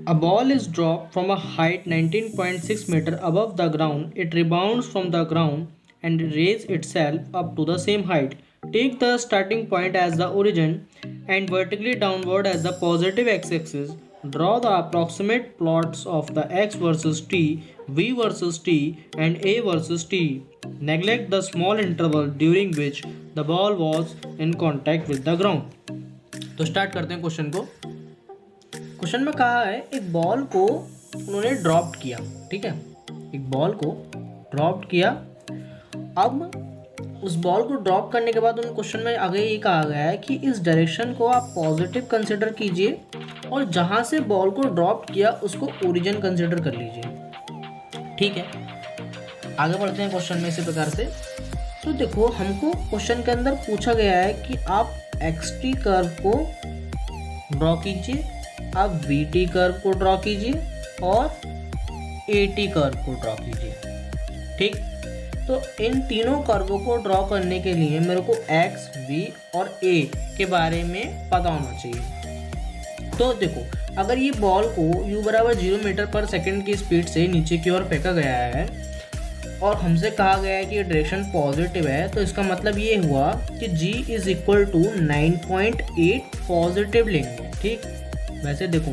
A ball is dropped from a height 19.6 meter above the ground. It rebounds from the ground and raises itself up to the same height. Take the starting point as the origin and vertically downward as the positive x-axis. Draw the approximate plots of the x versus t, v versus t, and a versus t. Neglect the small interval during which the ball was in contact with the ground. तो start करते हैं question को। Question में कहा है एक ball को उन्होंने ड्रॉप किया, ठीक है, एक बॉल को ड्रॉप किया। अब उस बॉल को ड्रॉप करने के बाद उन क्वेश्चन में आगे ये कहा गया है कि इस डायरेक्शन को आप पॉजिटिव कंसिडर कीजिए और जहाँ से बॉल को ड्रॉप किया उसको ओरिजिन कंसिडर कर लीजिए, ठीक है। आगे बढ़ते हैं क्वेश्चन में इसी प्रकार से। तो देखो हमको क्वेश्चन के अंदर पूछा गया है कि आप एक्स-टी कर्व को ड्रॉ कीजिए, आप वी-टी कर्व को ड्रॉ कीजिए और ए-टी कर्व को ड्रॉ कीजिए, ठीक। तो इन तीनों कर्वों को ड्रॉ करने के लिए मेरे को एक्स, वी और ए के बारे में पता होना चाहिए। तो देखो अगर ये बॉल को u बराबर 0 मीटर पर सेकेंड की स्पीड से नीचे की ओर फेंका गया है और हमसे कहा गया है कि ये डायरेक्शन पॉजिटिव है, तो इसका मतलब ये हुआ कि g is equal to 9.8 positive लेंगे, ठीक। वैसे देखो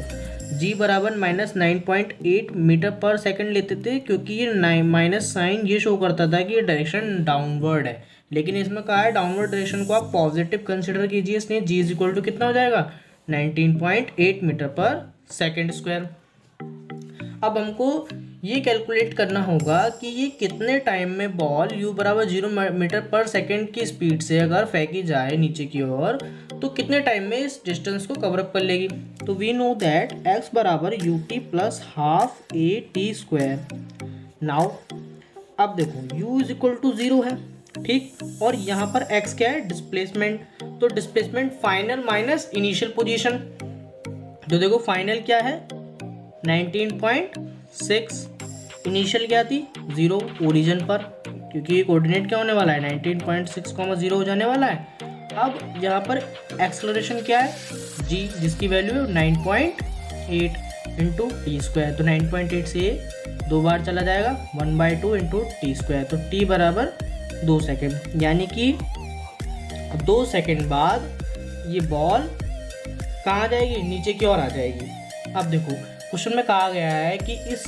g बराबर -9.8 मीटर पर सेकंड लेते थे क्योंकि ये माइनस साइन ये शो करता था कि ये डायरेक्शन डाउनवर्ड है, लेकिन इसमें कहा है डाउनवर्ड डायरेक्शन को आप पॉजिटिव कंसिडर कीजिए, इसलिए g इज इक्वल टू कितना हो जाएगा 19.8 मीटर पर सेकंड स्क्वायर। अब हमको ये कैलकुलेट करना होगा कि ये कितने टाइम में बॉल u बराबर 0 मीटर पर सेकेंड की स्पीड से अगर फेंकी जाए नीचे की ओर तो कितने टाइम में इस डिस्टेंस को कवर अप कर लेगी। तो वी नो दैट x बराबर U T plus half A T square. Now अब देखो u इज इक्वल टू 0 है, ठीक, और यहाँ पर x क्या है डिस्प्लेसमेंट, तो displacement final minus initial position. तो देखो फाइनल क्या है 19.6, इनिशियल क्या थी 0 ओरिजिन पर, क्योंकि ये कोऑर्डिनेट क्या होने वाला है 19.6, 0 हो जाने वाला है। अब यहाँ पर एक्सेलरेशन क्या है g, जिसकी वैल्यू है 9.8 इंटू टी स्क्वायर, तो 9.8 से 2 बार चला जाएगा 1/2 इंटू टी स्क्वायर, तो t बराबर 2 सेकेंड, यानी कि 2 सेकेंड बाद ये बॉल कहाँ जाएगी नीचे की ओर आ जाएगी। अब देखो क्वेश्चन में कहा गया है कि इस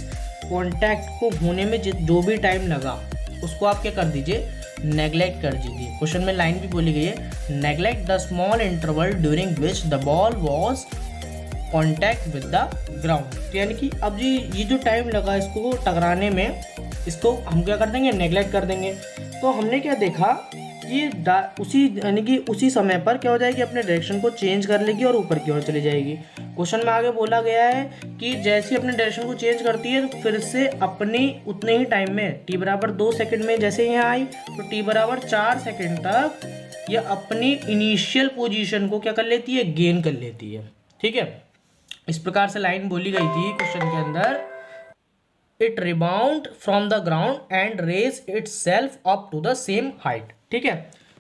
कॉन्टैक्ट को होने में जो भी टाइम लगा उसको आप क्या कर दीजिए नेग्लेक्ट कर दीजिए। क्वेश्चन में लाइन भी बोली गई है neglect the small interval during which the ball was contact with the ground. तो यानी कि अब ये जो टाइम लगा इसको टकराने में, इसको हम क्या कर देंगे नेग्लेक्ट कर देंगे। तो हमने क्या देखा कि उसी यानी कि उसी समय पर क्या हो जाएगी अपने डायरेक्शन को चेंज कर लेगी और ऊपर की ओर चली जाएगी। क्वेश्चन में आगे बोला गया है कि जैसे अपने डायरेक्शन को चेंज करती है तो फिर से अपनी उतने ही टाइम में t बराबर 2 सेकंड में जैसे यहाँ आई तो t बराबर 4 सेकंड तक ये अपनी इनिशियल पोजीशन को क्या कर लेती है गेन कर लेती है, ठीक है। इस प्रकार से लाइन बोली गई थी क्वेश्चन के अंदर, it rebound from the ground and raise itself up to the same height, ठीक है।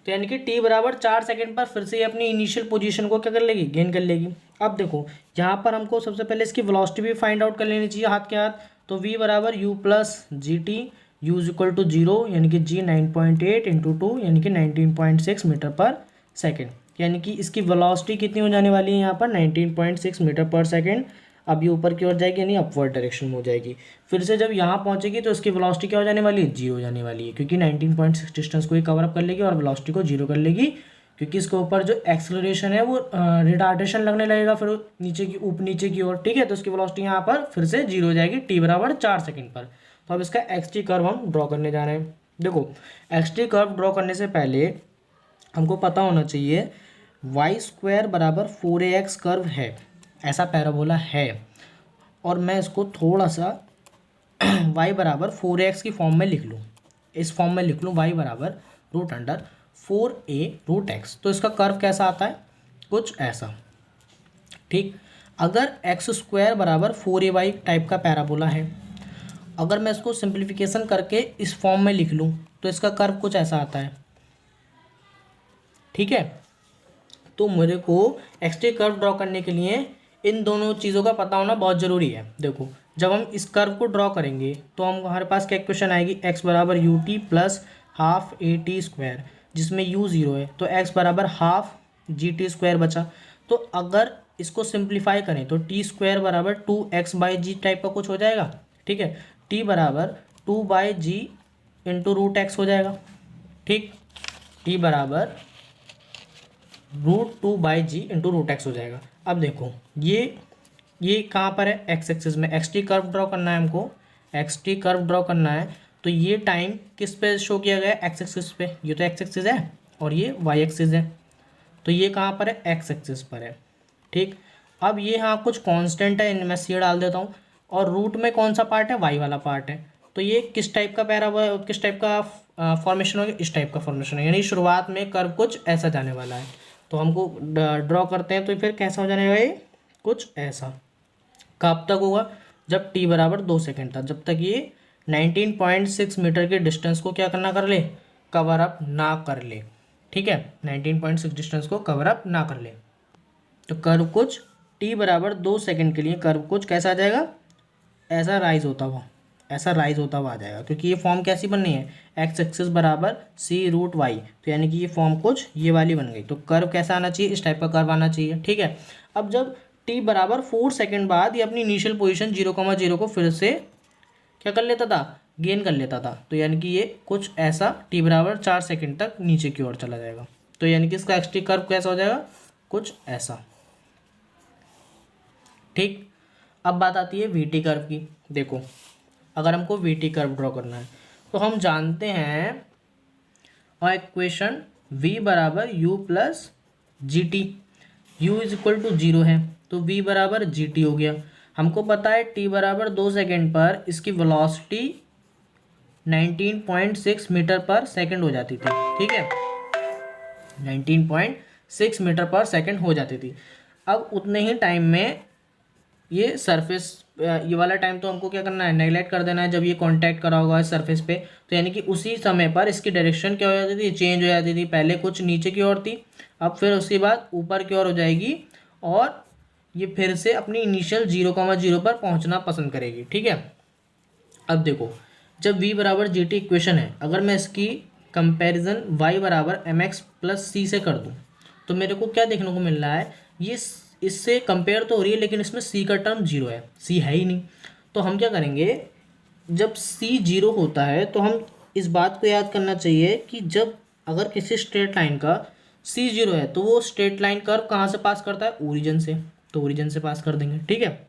तो यानी कि t बराबर 4 सेकंड पर फिर से ये अपनी इनिशियल पोजीशन को क्या कर लेगी गेन कर लेगी। अब देखो यहाँ पर हमको सबसे पहले इसकी वेलोसिटी भी फाइंड आउट कर लेनी चाहिए हाथ के हाथ। तो v बराबर u plus g t, u is equal to 0 यानी कि g 9.8 इंटू 2 यानी कि 19.6 मीटर पर सेकेंड, यानी कि इसकी वेलोसिटी कितनी हो जाने वाली है यहाँ पर 19.6 मीटर पर सेकेंड। अब ये ऊपर की ओर जाएगी यानी अपवर्ड डायरेक्शन में हो जाएगी। फिर से जब यहाँ पहुँचेगी तो इसकी वेलोसिटी क्या हो जाने वाली है 0 हो जाने वाली है, क्योंकि 19.6 डिस्टेंस को ही कवर अप कर लेगी और वेलोसिटी को 0 कर लेगी, क्योंकि इसके ऊपर जो एक्सेलरेशन है वो रिटार्डेशन लगने लगेगा फिर नीचे की ओर, ठीक है। तो इसकी वेलोसिटी यहाँ पर फिर से 0 हो जाएगी t बराबर 4 सेकंड पर। तो अब इसका एक्स-टी कर्व हम ड्रॉ करने जा रहे हैं। देखो एक्स-टी कर्व ड्रॉ करने से पहले हमको पता होना चाहिए वाई स्क्वायर बराबर 4ax कर्व है, ऐसा पैराबोला है, और मैं इसको थोड़ा सा y बराबर 4ax की फॉर्म में लिख लूँ, इस फॉर्म में लिख लूँ y बराबर root under 4a root x। तो इसका कर्व कैसा आता है कुछ ऐसा, ठीक। अगर एक्स स्क्वायर बराबर 4ay टाइप का पैराबोला है, अगर मैं इसको सिंप्लीफिकेशन करके इस फॉर्म में लिख लूँ तो इसका कर्व कुछ ऐसा आता है, ठीक है। तो मेरे को एक्स-टी कर्व ड्रॉ करने के लिए इन दोनों चीज़ों का पता होना बहुत ज़रूरी है। देखो जब हम इस कर्व को ड्रॉ करेंगे तो हम हमारे पास क्या इक्वेशन आएगी, x बराबर U T plus half A T square, जिसमें u ज़ीरो है तो x बराबर हाफ जी टी स्क्वायर बचा। तो अगर इसको सिंप्लीफाई करें तो टी स्क्वायर बराबर 2x बाई जी टाइप का कुछ हो जाएगा। ठीक है, t बराबर 2/g इंटू रूट एक्स हो जाएगा। ठीक, t बराबर √2/g इंटू रूट एक्स हो जाएगा। अब देखो ये कहाँ पर है, एक्स एक्सिस में। एक्स टी कर्व ड्रॉ करना है हमको, एक्स टी कर्व ड्रॉ करना है तो ये टाइम किस पे शो किया गया है, एक्स एक्सिस पे। ये तो एक्स एक्सिस है और ये वाई एक्सिस है, तो ये कहाँ पर है, एक्स एक्सिस पर है। ठीक, अब ये यहाँ कुछ कांस्टेंट है, इनमें सी डाल देता हूँ, और रूट में कौन सा पार्ट है, वाई वाला पार्ट है। तो ये किस टाइप का किस टाइप का फॉर्मेशन होगा, इस टाइप का फॉर्मेशन है, यानी शुरुआत में कर्व कुछ ऐसा जाने वाला है। तो हमको ड्रॉ करते हैं तो फिर कैसा हो जाने वाला, कुछ ऐसा। कब तक होगा, जब t बराबर 2 सेकेंड था, जब तक ये 19.6 मीटर के डिस्टेंस को क्या करना कर ले, कवर अप ना कर ले। ठीक है, 19.6 डिस्टेंस को कवर अप ना कर ले। तो कर्व कुछ t बराबर 2 सेकेंड के लिए कर्व कुछ कैसा आ जाएगा, ऐसा राइज होता हुआ, ऐसा राइज होता हुआ आ जाएगा, क्योंकि ये फॉर्म कैसी बननी है, एक्स एक्सिस बराबर c√y, तो यानी कि ये फॉर्म कुछ ये वाली बन गई। तो कर्व कैसा आना चाहिए, इस टाइप का कर्व आना चाहिए। ठीक है, अब जब t बराबर 4 सेकेंड बाद ये अपनी इनिशियल पोजीशन 0,0 को फिर से क्या कर लेता था, गेन कर लेता था, तो यानी कि ये कुछ ऐसा t बराबर 4 सेकेंड तक नीचे की ओर चला जाएगा। तो यानी कि इसका एक्स टी कर्व कैसा हो जाएगा, कुछ ऐसा। ठीक, अब बात आती है वी टी कर्व की। देखो अगर हमको वी टी कर्व ड्रॉ करना है तो हम जानते हैं और इक्वेशन v बराबर u plus g t, u is equal to 0 है तो v बराबर जी टी हो गया। हमको पता है t बराबर 2 सेकेंड पर इसकी वेलोसिटी 19.6 मीटर पर सेकेंड हो जाती थी। ठीक है, 19.6 मीटर पर सेकेंड हो जाती थी। अब उतने ही टाइम में ये सरफेस, ये वाला टाइम तो हमको क्या करना है, नेगलेक्ट कर देना है जब ये कांटेक्ट करा होगा इस सरफेस पे। तो यानी कि उसी समय पर इसकी डायरेक्शन क्या हो जाती थी, चेंज हो जाती थी। पहले कुछ नीचे की ओर थी, अब फिर उसके बाद ऊपर की ओर हो जाएगी, और ये फिर से अपनी इनिशियल 0,0 पर पहुंचना पसंद करेगी। ठीक है, अब देखो जब v बराबर जी टी इक्वेशन है, अगर मैं इसकी कंपैरिजन y बराबर एम एक्स प्लस सी से कर दूं तो मेरे को क्या देखने को मिल रहा है, ये इससे कंपेयर तो हो रही है लेकिन इसमें c का टर्म 0 है, c है ही नहीं। तो हम क्या करेंगे, जब c 0 होता है तो हम इस बात को याद करना चाहिए कि जब अगर किसी स्ट्रेट लाइन का c 0 है तो वो स्ट्रेट लाइन कर्व कहाँ से पास करता है, ओरिजिन से, तो ओरिजिन से पास कर देंगे। ठीक है,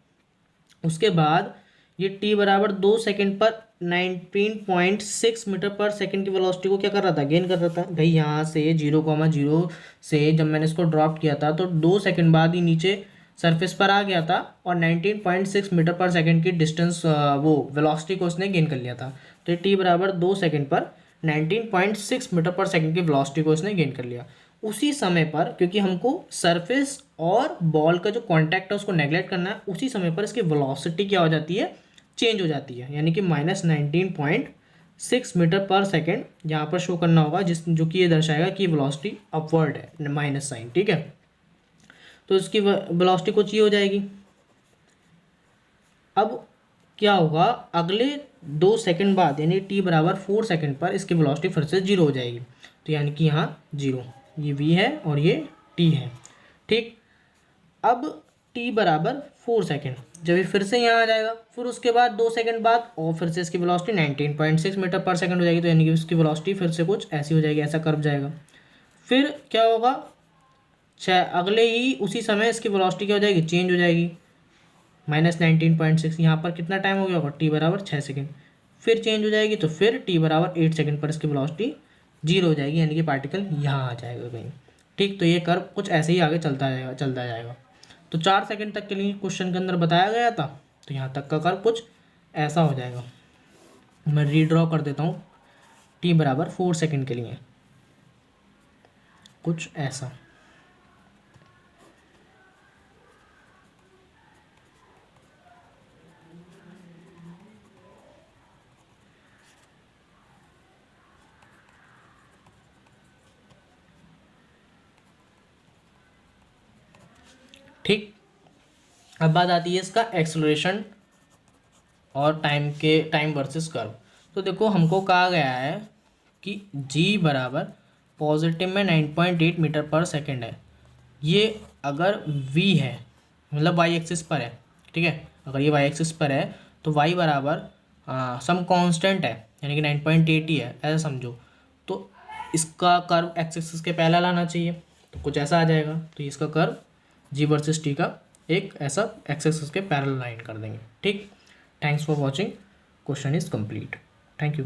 उसके बाद ये t बराबर 2 सेकेंड पर 19.6 मीटर पर सेकेंड की वेलोसिटी को क्या कर रहा था, गेन कर रहा था। भाई यहाँ से 0,0 से जब मैंने इसको ड्रॉप किया था तो 2 सेकेंड बाद ही नीचे सरफेस पर आ गया था, और 19.6 मीटर पर सेकेंड की डिस्टेंस वो वेलोसिटी को उसने गेन कर लिया था। तो ये t बराबर 2 सेकेंड पर 19.6 मीटर पर सेकेंड की वेलोसिटी को उसने गेन कर लिया। उसी समय पर, क्योंकि हमको सरफेस और बॉल का जो कांटेक्ट है उसको नेगलेक्ट करना है, उसी समय पर इसकी वेलोसिटी क्या हो जाती है, चेंज हो जाती है, यानी कि -19.6 मीटर पर सेकेंड यहाँ पर शो करना होगा, जो कि ये दर्शाएगा कि वेलोसिटी अपवर्ड है, माइनस साइन। ठीक है, तो इसकी वेलोसिटी कुछ ये हो जाएगी। अब क्या होगा, अगले 2 सेकेंड बाद यानी t बराबर 4 सेकेंड पर इसकी वेलोसिटी फिर से 0 हो जाएगी। तो यानी कि यहाँ 0, ये v है और ये t है। ठीक, अब t बराबर 4 सेकेंड, जब ये फिर से यहाँ आ जाएगा, फिर उसके बाद 2 सेकेंड बाद और फिर से इसकी वेलोसिटी 19.6 मीटर पर सेकेंड हो जाएगी। तो यानी कि इसकी वेलोसिटी फिर से कुछ ऐसी हो जाएगी, ऐसा कर्व जाएगा। फिर क्या होगा, अगले ही उसी समय इसकी वेलोसिटी क्या हो जाएगी, चेंज हो जाएगी, -19.6। यहाँ पर कितना टाइम हो गया होगा, t बराबर 6 सेकेंड, फिर चेंज हो जाएगी, तो फिर t बराबर 8 सेकेंड पर इसकी वेलोसिटी 0 हो जाएगी, यानी कि पार्टिकल यहाँ आ जाएगा कहीं। ठीक, तो ये कर्व कुछ ऐसे ही आगे चलता जाएगा। तो 4 सेकेंड तक के लिए क्वेश्चन के अंदर बताया गया था, तो यहाँ तक का कर्व कुछ ऐसा हो जाएगा। मैं रीड्रॉ कर देता हूँ, t बराबर 4 सेकेंड के लिए कुछ ऐसा। ठीक, अब बात आती है इसका एक्सेलरेशन और टाइम वर्सेस कर्व। तो देखो हमको कहा गया है कि g बराबर पॉजिटिव में 9.8 मीटर पर सेकेंड है। ये अगर v है मतलब y एक्सिस पर है, ठीक है, अगर ये y एक्सिस पर है तो y बराबर सम कांस्टेंट है यानी कि 9.8 ही है ऐसा समझो। तो इसका कर्व एक्स एक्सिस के पहला लाना चाहिए, तो कुछ ऐसा आ जाएगा। तो इसका कर्व g वर्सेस t का एक ऐसा एक्स एक्सिस के पैरेलल लाइन कर देंगे। ठीक, thanks for watching, question is complete. Thank you.